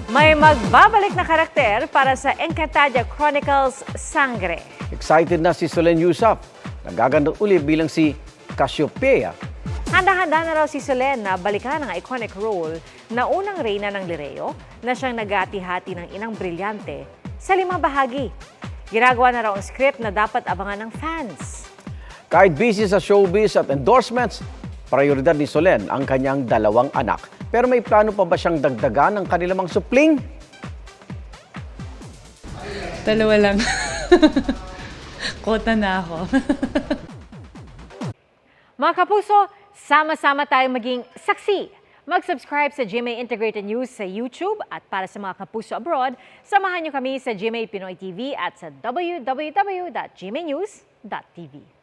May magbabalik na karakter para sa Encantadia Chronicles Sangre. Excited na si Solen Yusuf. Nagaganda uli bilang si Cassiopeia. Handa-handa na raw si Solen na balikan ang iconic role na unang reyna ng Lireo na siyang nagati-hati ng inang brilyante sa 5 bahagi. Ginagawa na raw ang script na dapat abangan ng fans. Kahit busy sa showbiz at endorsements, prioridad ni Solen ang kanyang 2 anak. Pero may plano pa ba siyang dagdagan ng kanilang mga supling? 2 lang. Kota na ako. Mga kapuso, sama-sama tayong maging saksi. Mag-subscribe sa GMA Integrated News sa YouTube at para sa mga kapuso abroad, samahan niyo kami sa GMA Pinoy TV at sa www.gmanews.tv.